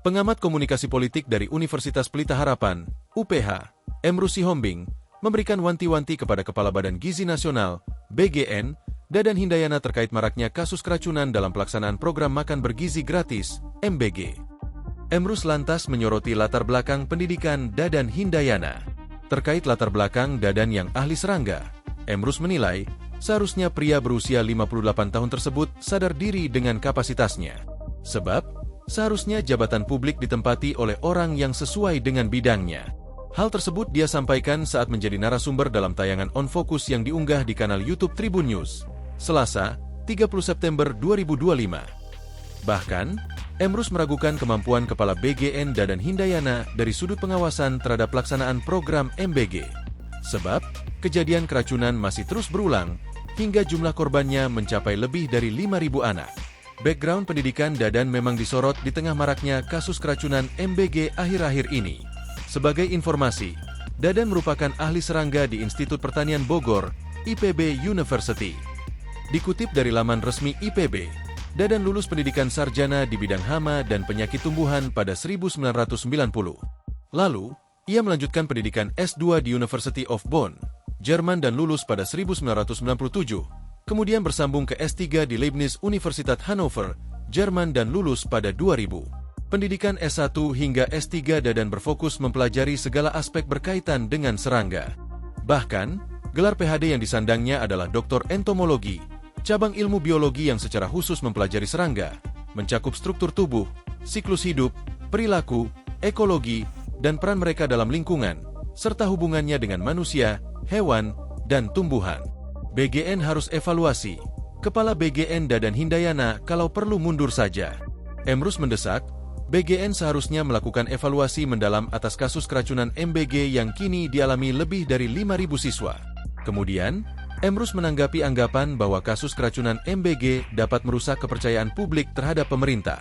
Pengamat komunikasi politik dari Universitas Pelita Harapan, UPH, Emrus Sihombing, memberikan wanti-wanti kepada Kepala Badan Gizi Nasional, BGN, Dadan Hindayana terkait maraknya kasus keracunan dalam pelaksanaan program makan bergizi gratis, MBG. Emrus lantas menyoroti latar belakang pendidikan Dadan Hindayana. Terkait latar belakang Dadan yang ahli serangga, Emrus menilai, seharusnya pria berusia 58 tahun tersebut sadar diri dengan kapasitasnya. Sebab, seharusnya jabatan publik ditempati oleh orang yang sesuai dengan bidangnya. Hal tersebut dia sampaikan saat menjadi narasumber dalam tayangan On Focus yang diunggah di kanal YouTube Tribun News, Selasa, 30 September 2025. Bahkan, Emrus meragukan kemampuan Kepala BGN Dadan Hindayana dari sudut pengawasan terhadap pelaksanaan program MBG. Sebab, kejadian keracunan masih terus berulang, hingga jumlah korbannya mencapai lebih dari 5.000 anak. Background pendidikan Dadan memang disorot di tengah maraknya kasus keracunan MBG akhir-akhir ini. Sebagai informasi, Dadan merupakan ahli serangga di Institut Pertanian Bogor, IPB University. Dikutip dari laman resmi IPB, Dadan lulus pendidikan sarjana di bidang hama dan penyakit tumbuhan pada 1990. Lalu, ia melanjutkan pendidikan S2 di University of Bonn, Jerman dan lulus pada 1997. Kemudian bersambung ke S3 di Leibniz Universitat Hannover, Jerman dan lulus pada 2000. Pendidikan S1 hingga S3 Dadan berfokus mempelajari segala aspek berkaitan dengan serangga. Bahkan, gelar PhD yang disandangnya adalah Doktor Entomologi, cabang ilmu biologi yang secara khusus mempelajari serangga, mencakup struktur tubuh, siklus hidup, perilaku, ekologi, dan peran mereka dalam lingkungan, serta hubungannya dengan manusia, hewan, dan tumbuhan. BGN harus evaluasi. Kepala BGN Dadan Hindayana kalau perlu mundur saja. Emrus mendesak, BGN seharusnya melakukan evaluasi mendalam atas kasus keracunan MBG yang kini dialami lebih dari 5.000 siswa. Kemudian, Emrus menanggapi anggapan bahwa kasus keracunan MBG dapat merusak kepercayaan publik terhadap pemerintah.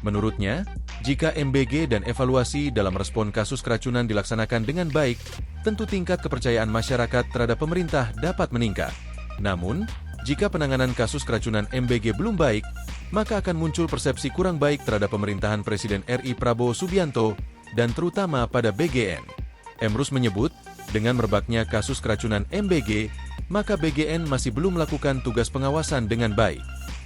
Menurutnya, jika MBG dan evaluasi dalam respon kasus keracunan dilaksanakan dengan baik, tentu tingkat kepercayaan masyarakat terhadap pemerintah dapat meningkat. Namun, jika penanganan kasus keracunan MBG belum baik, maka akan muncul persepsi kurang baik terhadap pemerintahan Presiden RI Prabowo Subianto dan terutama pada BGN. Emrus menyebut, dengan merebaknya kasus keracunan MBG, maka BGN masih belum melakukan tugas pengawasan dengan baik.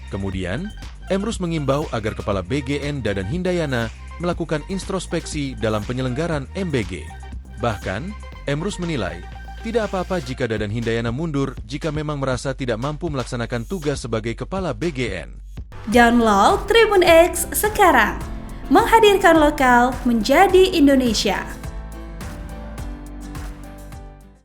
Kemudian, Emrus mengimbau agar Kepala BGN Dadan Hindayana melakukan introspeksi dalam penyelenggaraan MBG. Bahkan, Emrus menilai, tidak apa-apa jika Dadan Hindayana mundur jika memang merasa tidak mampu melaksanakan tugas sebagai Kepala BGN. Download Tribun X sekarang, menghadirkan lokal menjadi Indonesia.